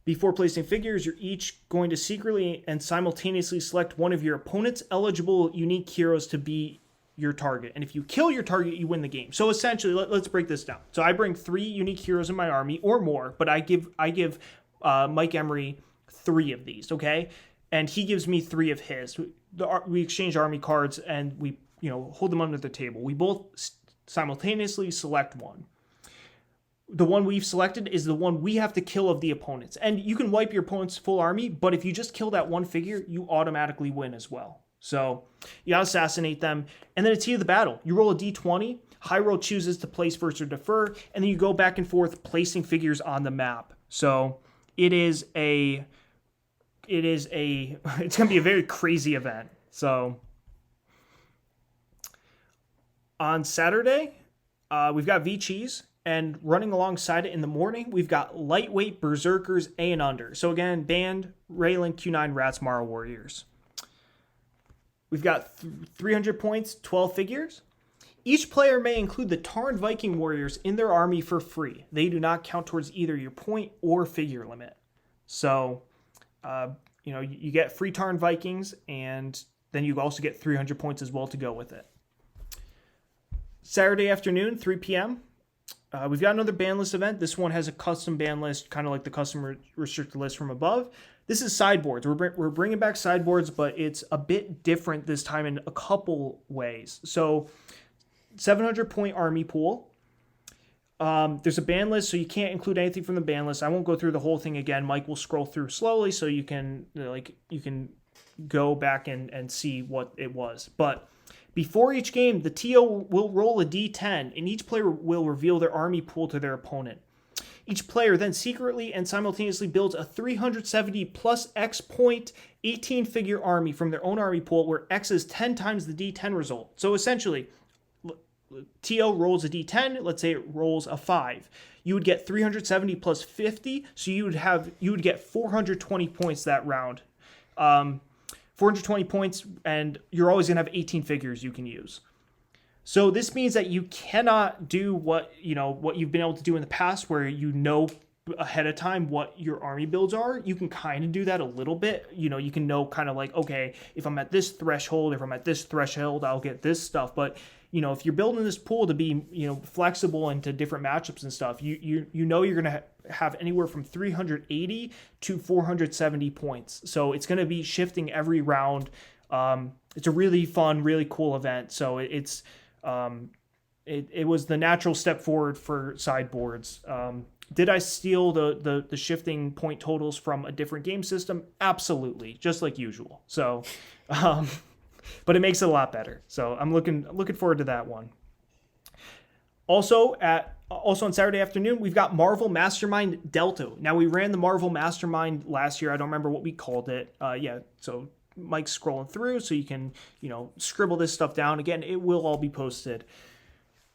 Before placing figures, you're each going to secretly and simultaneously select one of your opponent's eligible unique heroes to be your target. And if you kill your target, you win the game. So essentially, let's break this down. So I bring 3 unique heroes in my army or more, but I give Mike Emery 3 of these, okay? And he gives me 3 of his. We exchange army cards and we hold them under the table. We both simultaneously select one. The one we've selected is the one we have to kill of the opponents. And you can wipe your opponent's full army, but if you just kill that one figure, you automatically win as well. So you gotta assassinate them. And then it's heat of the battle. You roll a d20, high roll chooses to place first or defer, and then you go back and forth placing figures on the map. So it's gonna be a very crazy event. So on Saturday, we've got V-Cheese. And running alongside it in the morning, we've got Lightweight Berserkers A and Under. So again, Band, Raylan, Q9, Rats, Mara Warriors. We've got 300 points, 12 figures. Each player may include the Tarn Viking Warriors in their army for free. They do not count towards either your point or figure limit. So, you get free Tarn Vikings, and then you also get 300 points as well to go with it. Saturday afternoon, 3 p.m., we've got another ban list event. This one has a custom ban list, kind of like the custom restricted list from above. This is sideboards. We're bringing back sideboards, but it's a bit different this time in a couple ways. So 700 point army pool. There's a ban list, so you can't include anything from the ban list. I won't go through the whole thing again. Mike will scroll through slowly so you can go back and see what it was. But before each game, the TO will roll a d10, and each player will reveal their army pool to their opponent. Each player then secretly and simultaneously builds a 370 plus X point 18-figure army from their own army pool, where X is 10 times the d10 result. So essentially, TO rolls a d10, let's say it rolls a 5. You would get 370 plus 50, so you would get 420 points that round. 420 points, and you're always going to have 18 figures you can use. So this means that you cannot do what you've been able to do in the past, where ahead of time what your army builds are. You can kind of do that a little bit. You can know kind of like, okay, if I'm at this threshold, I'll get this stuff. But if you're building this pool to be flexible into different matchups and stuff, you're going to have anywhere from 380 to 470 points. So it's going to be shifting every round. It's a really fun, really cool event. So it was the natural step forward for sideboards. Did I steal the shifting point totals from a different game system? Absolutely, just like usual. So, but it makes it a lot better. So I'm looking forward to that one. Also on Saturday afternoon, we've got Marvel Mastermind Delta. Now, we ran the Marvel Mastermind last year. I don't remember what we called it. So Mike's scrolling through, so you can, scribble this stuff down. Again, it will all be posted.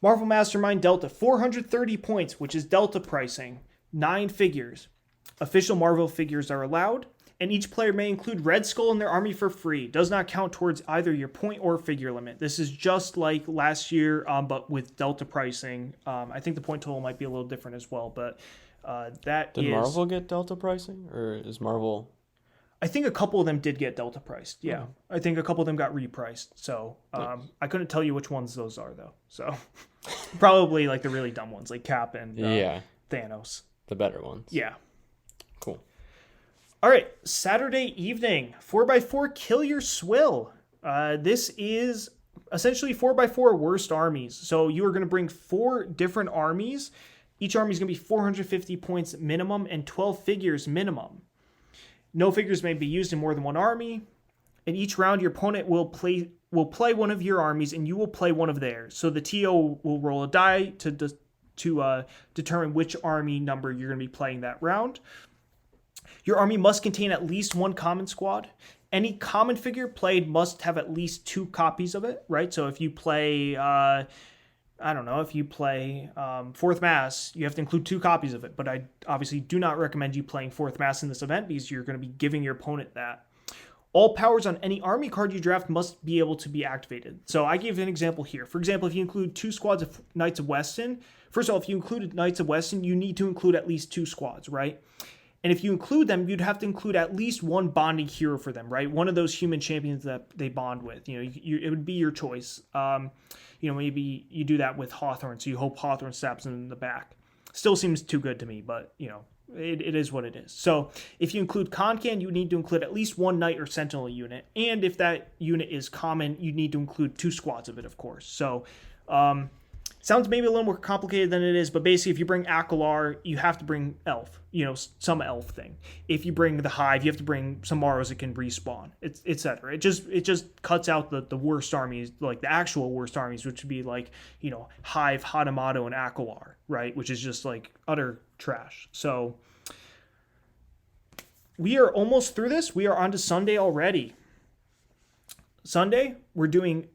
Marvel Mastermind Delta, 430 points, which is Delta pricing, 9 figures. Official Marvel figures are allowed, and each player may include Red Skull in their army for free. Does not count towards either your point or figure limit. This is just like last year, but with Delta pricing. I think the point total might be a little different as well, but Did Marvel get Delta pricing, or is Marvel... I think a couple of them did get Delta priced. Yeah, I think a couple of them got repriced. So nice. I couldn't tell you which ones those are, though. So probably like the really dumb ones, like Cap and Thanos. The better ones. Yeah. Cool. All right, Saturday evening, 4x4 Kill Your Swill. This is essentially 4x4 worst armies. So you are going to bring 4 different armies. Each army is going to be 450 points minimum and 12 figures minimum. No figures may be used in more than one army. In each round, your opponent will play one of your armies, and you will play one of theirs. So the TO will roll a die to determine which army number you're going to be playing that round. Your army must contain at least 1 common squad. Any common figure played must have at least 2 copies of it, right? So if you play, Fourth Mass, you have to include 2 copies of it. But I obviously do not recommend you playing Fourth Mass in this event, because you're going to be giving your opponent that. All powers on any army card you draft must be able to be activated. So I gave an example here. For example, if you include 2 squads of Knights of Weston, first of all, if you included Knights of Weston, you need to include at least 2 squads, right? And if you include them, you'd have to include at least one bonding hero for them, right? One of those human champions that they bond with. It would be your choice. Maybe you do that with Hawthorne, so you hope Hawthorne stabs him in the back. Still seems too good to me, but it is what it is. So if you include Concan, you need to include at least one Knight or Sentinel unit. And if that unit is common, you need to include 2 squads of it, of course. So sounds maybe a little more complicated than it is, but basically if you bring Akalar, you have to bring Elf, some Elf thing. If you bring the Hive, you have to bring some Maros that can respawn, etc. It just cuts out the worst armies, like the actual worst armies, which would be like, Hive, Hadamato, and Akalar, right? Which is just like utter trash. So we are almost through this. We are on to Sunday already. Sunday, we're doing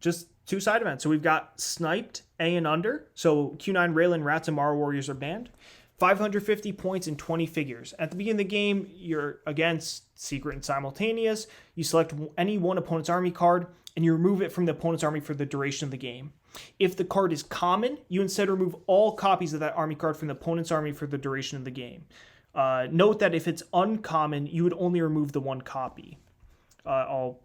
just 2 side events. So we've got Sniped, A and under. So Q9, Raylan, Rats, and Mara Warriors are banned. 550 points in 20 figures. At the beginning of the game, you're against Secret and Simultaneous. You select any one opponent's army card, and you remove it from the opponent's army for the duration of the game. If the card is common, you instead remove all copies of that army card from the opponent's army for the duration of the game. Note that if it's uncommon, you would only remove the 1 copy. I'll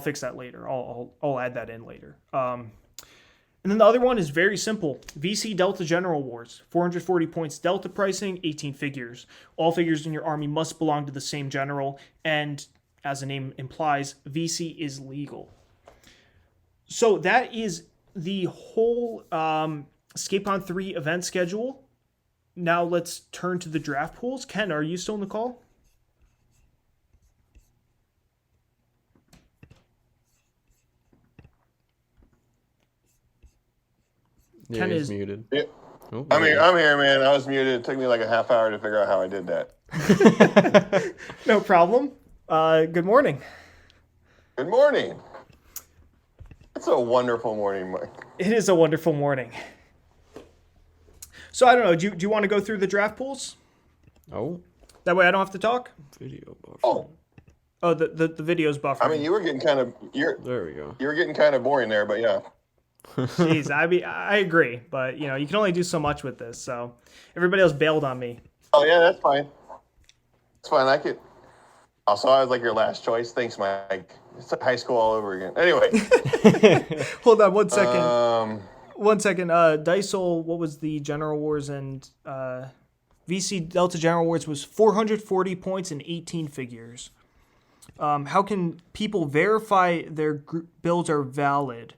fix that later. I'll add that in later. And then the other one is very simple. VC Delta General Wars. 440 points Delta pricing, 18 figures. All figures in your army must belong to the same general, and as the name implies, VC is legal. So that is the whole ScapeCon 3 event schedule. Now let's turn to the draft pools. Ken, are you still in the call? Yeah, Ken he's is muted. Yeah. Oh, I'm here, man. I was muted. It took me like a half hour to figure out how I did that. no problem. Good morning. Good morning. It's a wonderful morning, Mike. It is a wonderful morning. So I don't know. Do you want to go through the draft pools? Oh, That way I don't have to talk. video buffer. Oh, the video's buffering. I mean, you were getting kind of There we go. you were getting kind of boring there, but yeah. Jeez, I agree, but you can only do so much with this. So everybody else bailed on me. Oh yeah, that's fine. It's fine. I could. Also, I was like your last choice. Thanks, Mike. It's like high school all over again. Anyway. Hold on 1 second. 1 second. Dysol, what was the General Wars and VC Delta General Wars was 440 points and 18 figures. How can people verify their builds are valid?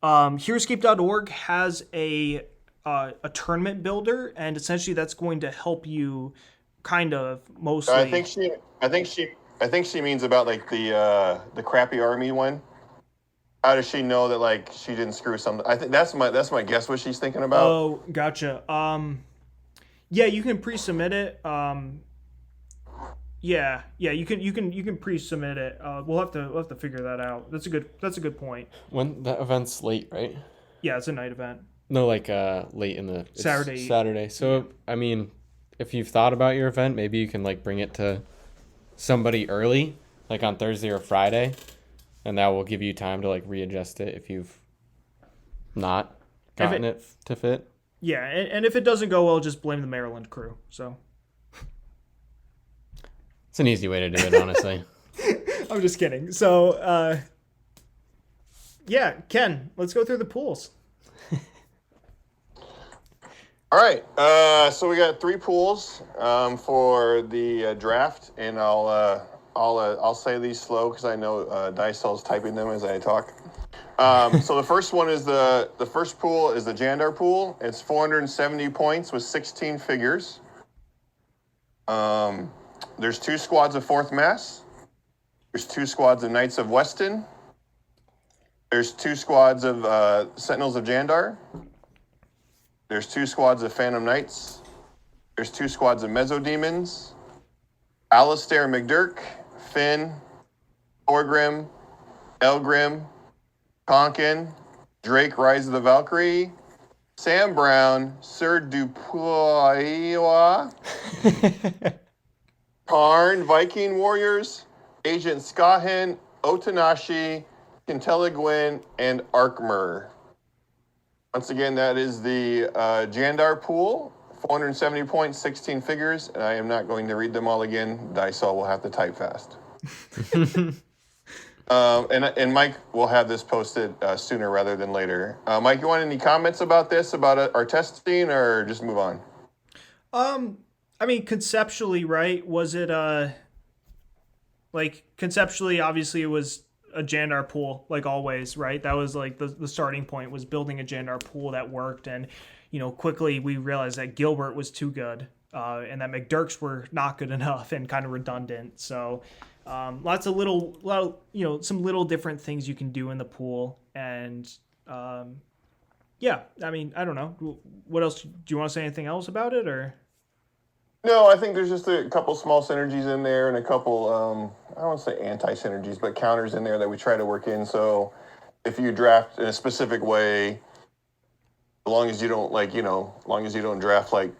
Heroescape.org has a tournament builder, and essentially that's going to help you kind of mostly. I think she means about like the crappy army one. How does she know that like she didn't screw something? I think that's my guess what she's thinking about. Oh, gotcha. Yeah, you can pre-submit it. Yeah, you can pre-submit it. We'll have to figure that out. That's a good point. When that event's late, right? Yeah, it's a night event. No, like late in the it's Saturday. Saturday. So I mean, if you've thought about your event, maybe you can like bring it to somebody early, like on Thursday or Friday, and that will give you time to like readjust it if you've not gotten it to fit. Yeah, and if it doesn't go well, just blame the Maryland crew. So it's an easy way to do it, honestly. I'm just kidding. So yeah, Ken, let's go through the pools. All right. So we got 3 pools for the draft, and I'll say these slow because I know Dysol's typing them as I talk. So the first one is the first pool is the Jandar pool. It's 470 points with 16 figures. There's 2 squads of 4th Mass. There's 2 squads of Knights of Weston. There's 2 squads of Sentinels of Jandar. There's 2 squads of Phantom Knights. There's 2 squads of Mezzodemons. Alistair McDurk, Finn, Thorgrim, Elgrim, Conkin, Drake Rise of the Valkyrie, Sam Brown, Sir Dupuiwa, Karn, Viking Warriors, Agent Skahen, Otanashi, Kinteligwyn, and Arkmer. Once again, that is the Jandar pool, 470 points, 16 figures, and I am not going to read them all again. Dysol will have to type fast. And Mike will have this posted sooner rather than later. Mike, you want any comments about this, about our testing, or just move on? I mean, conceptually, right? Was it like conceptually? Obviously, it was a Jandar pool, like always, right? That was like the starting point, was building a Jandar pool that worked, and quickly we realized that Gilbert was too good, and that McDirks were not good enough and kind of redundant. So lots of some little different things you can do in the pool, and yeah, I mean, I don't know. What else? Do you want to say anything else about it, or? No, I think there's just a couple small synergies in there and a couple, I don't want to say anti-synergies, but counters in there that we try to work in. So if you draft in a specific way, as long as you don't as long as you don't draft like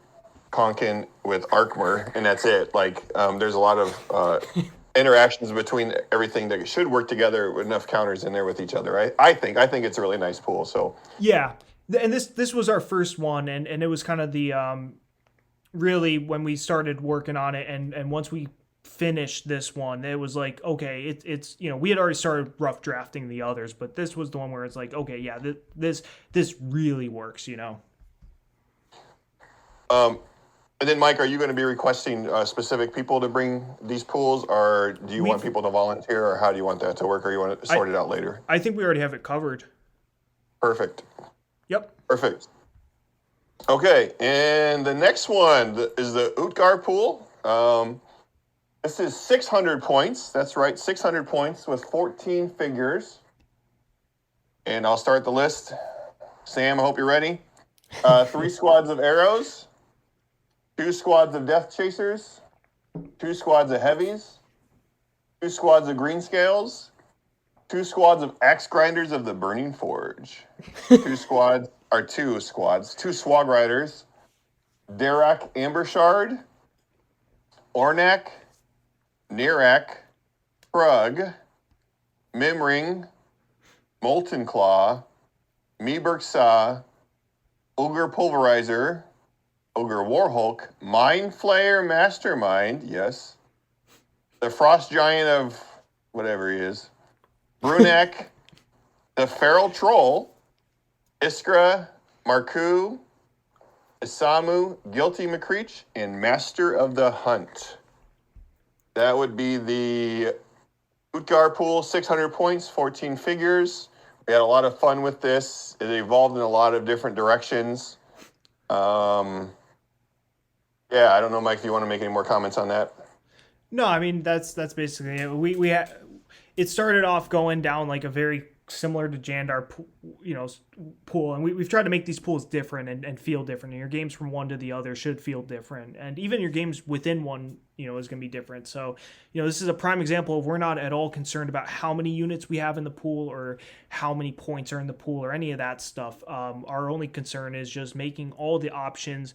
Konkin with Arkmer and that's it. Like there's a lot of interactions between everything that should work together with enough counters in there with each other. Right? I think it's a really nice pool. So yeah, and this was our first one, and it was kind of the really when we started working on it, and once we finished this one, it was like, okay, it's we had already started rough drafting the others, but this was the one where it's like, okay, yeah, this really works. And then, Mike, are you going to be requesting specific people to bring these pools, or do you want people to volunteer, or how do you want that to work, or you want to sort it out later? I think we already have it covered. Perfect. Yep. Perfect. Okay, and the next one is the Utgar pool. This is 600 points. That's right, 600 points with 14 figures. And I'll start the list. Sam, I hope you're ready. 3 squads of arrows, 2 squads of death chasers, 2 squads of heavies, 2 squads of green scales, 2 squads of axe grinders of the burning forge, 2 swag riders, Darak Ambershard, Ornak, Nirak, Krug, Mimring, Molten Claw, Meeberksa, Ogre Pulverizer, Ogre Warhulk, Mind Flayer Mastermind, yes, the Frost Giant of whatever he is, Brunak, the Feral Troll, Iskra, Marku, Isamu, Guilty McCreech, and Master of the Hunt. That would be the Utgar pool, 600 points, 14 figures. We had a lot of fun with this. It evolved in a lot of different directions. Yeah, I don't know, Mike, if you want to make any more comments on that. No, I mean that's basically it. We had, it started off going down like a very similar to Jandar, pool, and we've tried to make these pools different and feel different. And your games from one to the other should feel different, and even your games within one, is going to be different. So, this is a prime example of we're not at all concerned about how many units we have in the pool or how many points are in the pool or any of that stuff. Our only concern is just making all the options,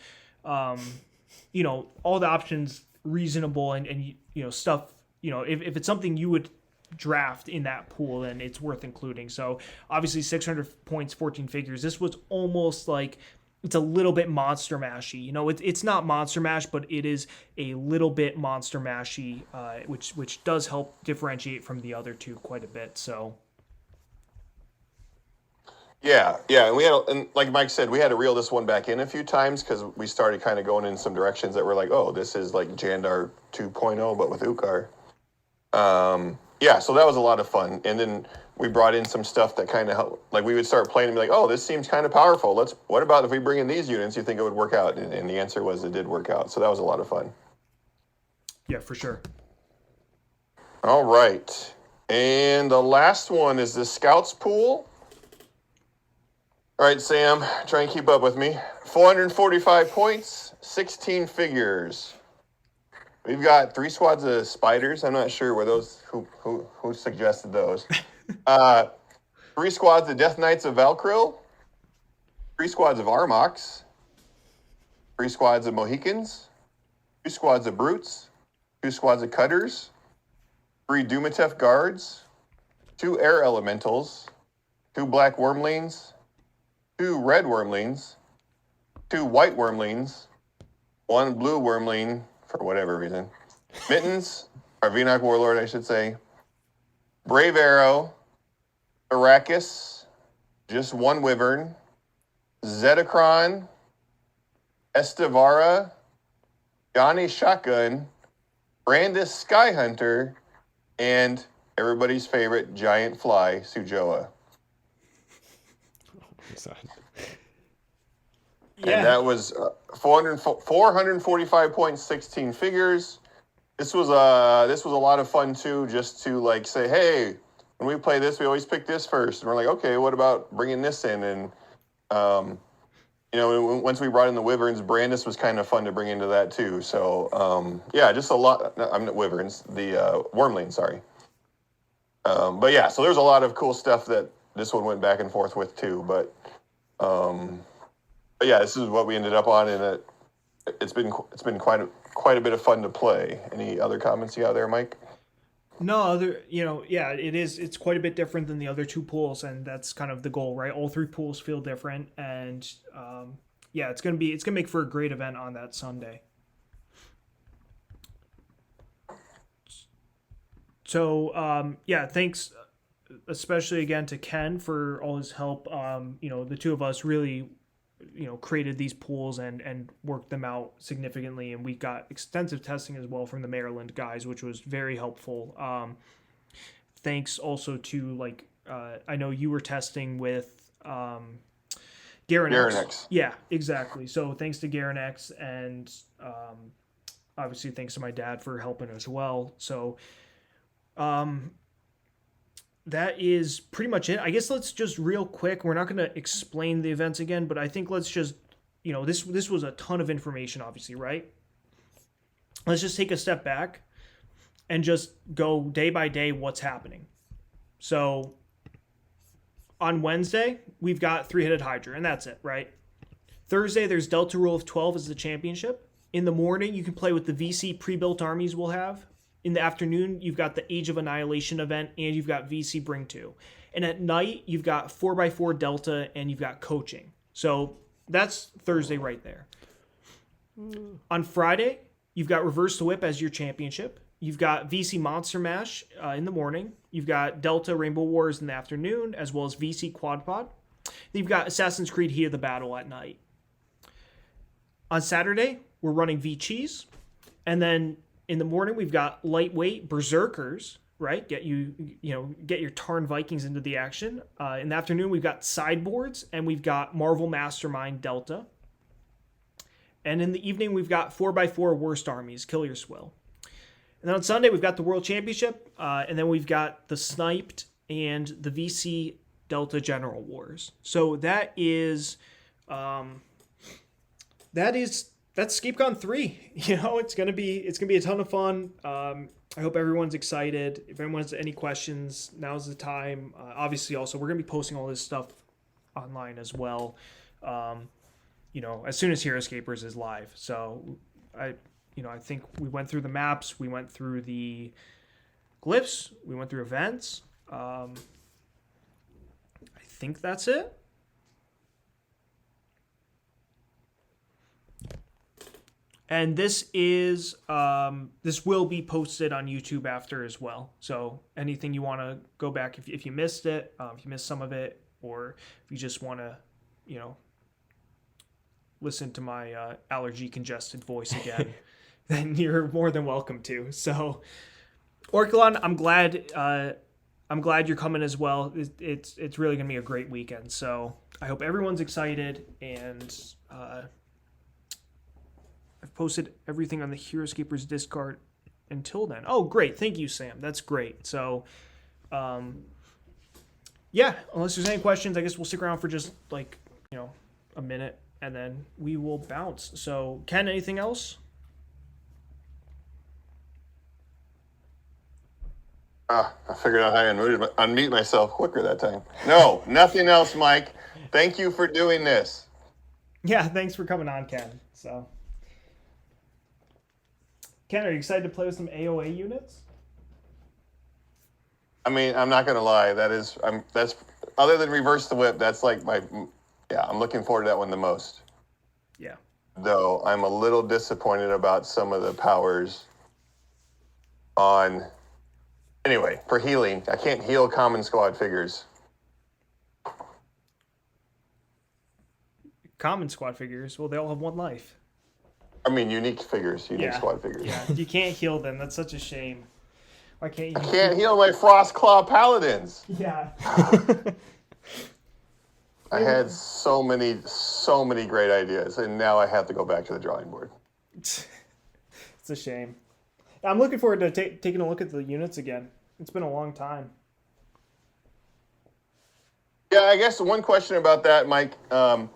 reasonable and stuff. If it's something you would draft in that pool, then it's worth including. So obviously 600 points, 14 figures. This was almost like it's a little bit Monster Mashy. It's not Monster Mash, but it is a little bit Monster Mashy, which does help differentiate from the other two quite a bit. So yeah, and like Mike said, we had to reel this one back in a few times because we started kind of going in some directions that were like, oh, this is like Jandar 2.0, but with Utgar. Yeah, so that was a lot of fun. And then we brought in some stuff that kind of helped. Like we would start playing and be like, oh, this seems kind of powerful. What about if we bring in these units? You think it would work out? And the answer was it did work out. So that was a lot of fun. Yeah, for sure. All right. And the last one is the Scouts pool. All right, Sam, try and keep up with me. 445 points, 16 figures. We've got 3 squads of spiders. I'm not sure were those who suggested those. 3 squads of Death Knights of Valkyrie, 3 squads of Armox, 3 squads of Mohicans, 2 squads of Brutes, 2 squads of Cutters, 3 Dumatef Guards, 2 Air Elementals, 2 Black Wormlings, 2 Red Wormlings, 2 White Wormlings, one blue Wormling for whatever reason, Mittens, or Venoch Warlord, I should say, Brave Arrow, Arrakis, just one Wyvern, Zetacron, Estivara, Johnny Shotgun, Brandis Skyhunter, and everybody's favorite giant fly, Sujoa. And that was 445.16 figures. This was a lot of fun too, just to like say, hey, when we play this, we always pick this first. And we're like, okay, what about bringing this in? And once we brought in the Wyverns, Brandis was kind of fun to bring into that too. So just a lot. I'm not Wyverns, the Wormling, sorry. But yeah, so there's a lot of cool stuff that this one went back and forth with too. But yeah, this is what we ended up on, and it's been quite a bit of fun to play. Any other comments you got there, Mike? No, it is. It's quite a bit different than the other two pools, and that's kind of the goal, right? All three pools feel different, and it's gonna make for a great event on that Sunday. So thanks, especially again to Ken for all his help. The two of us really created these pools and worked them out significantly, and we got extensive testing as well from the Maryland guys, which was very helpful. Thanks also to I know you were testing with Garanex. Yeah, exactly. So thanks to Garanex, and obviously thanks to my dad for helping as well. So that is pretty much it. I guess let's just real quick, we're not going to explain the events again, but I think let's just, this was a ton of information, obviously, right? Let's just take a step back and just go day by day what's happening. So on Wednesday, we've got Three-Headed Hydra, and that's it, right? Thursday, there's Delta Rule of 12 as the championship. In the morning, you can play with the VC pre-built armies we'll have. In the afternoon, you've got the Age of Annihilation event, and you've got VC Bring 2. And at night, you've got 4x4 Delta, and you've got coaching. So that's Thursday right there. On Friday, you've got Reverse the Whip as your championship. You've got VC Monster Mash in the morning. You've got Delta Rainbow Wars in the afternoon, as well as VC Quad Pod. Then you've got Assassin's Creed Heat of the Battle at night. On Saturday, we're running V-Cheese. And then in the morning, we've got lightweight Berserkers, right? Get your Tarn Vikings into the action. In the afternoon, we've got Sideboards, and we've got Marvel Mastermind Delta. And in the evening, we've got 4x4 Worst Armies, Kill Your Swill. And then on Sunday, we've got the World Championship, and then we've got the Sniped and the VC Delta General Wars. So that's ScapeCon 3. It's gonna be a ton of fun. I hope everyone's excited. If anyone has any questions, now's the time. Obviously, also we're gonna be posting all this stuff online as well. As soon as Hero Escapers is live. So I think we went through the maps, we went through the glyphs, we went through events. I think that's it. And this will be posted on YouTube after as well. So anything you want to go back, if you missed it, if you missed some of it, or if you just want to, listen to my allergy congested voice again, then you're more than welcome to. So Orkalon, I'm glad you're coming as well. It's really gonna be a great weekend. So I hope everyone's excited, and I've posted everything on the Hero Escapers Discord until then. Oh, great. Thank you, Sam. That's great. So, unless there's any questions, I guess we'll stick around for just a minute, and then we will bounce. So, Ken, anything else? I figured out how to unmute myself quicker that time. No, nothing else, Mike. Thank you for doing this. Yeah, thanks for coming on, Ken. So, Ken, are you excited to play with some AOA units? I mean, I'm not gonna lie. That's other than Reverse the Whip. That's I'm looking forward to that one the most. Yeah. though I'm a little disappointed about some of the powers on. Anyway, for healing, I can't heal common squad figures. Common squad figures, well, they all have one life. I mean, unique figures, unique Yeah. squad figures. Yeah, you can't heal them. That's such a shame. Why can't you? I can't heal my Frostclaw Paladins. Yeah. I had so many great ideas, and now I have to go back to the drawing board. It's a shame. I'm looking forward to taking a look at the units again. It's been a long time. Yeah, I guess one question about that, Mike. As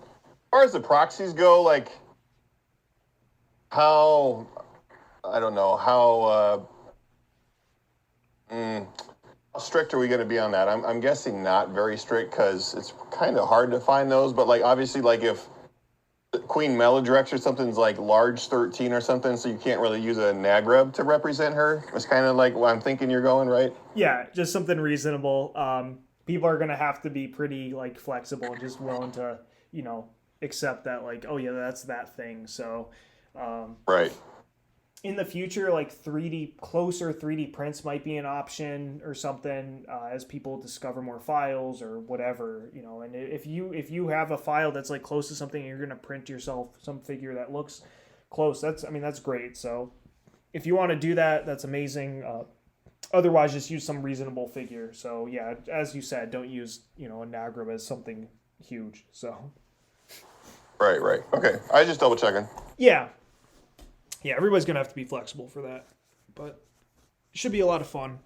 far as the proxies go, like how, I don't know, how strict are we going to be on that? I'm guessing not very strict because it's kind of hard to find those. But like obviously, like if Queen Melodrex or something's like large 13 or something, so you can't really use a Nagreb to represent her. It's kind of like what I'm thinking you're going, right? Yeah, just something reasonable. People are gonna have to be pretty like flexible and just willing to, accept that like, oh yeah, that's that thing. So, Right. in the future, like closer 3D prints might be an option or something as people discover more files or whatever, And if you have a file that's like close to something, and you're gonna print yourself some figure that looks close. That's great. So, if you want to do that, that's amazing. Otherwise, just use some reasonable figure. So yeah, as you said, don't use a Nagreb as something huge. So. Right. Okay, I was just double checking. Yeah. Yeah, everybody's going to have to be flexible for that. But it should be a lot of fun.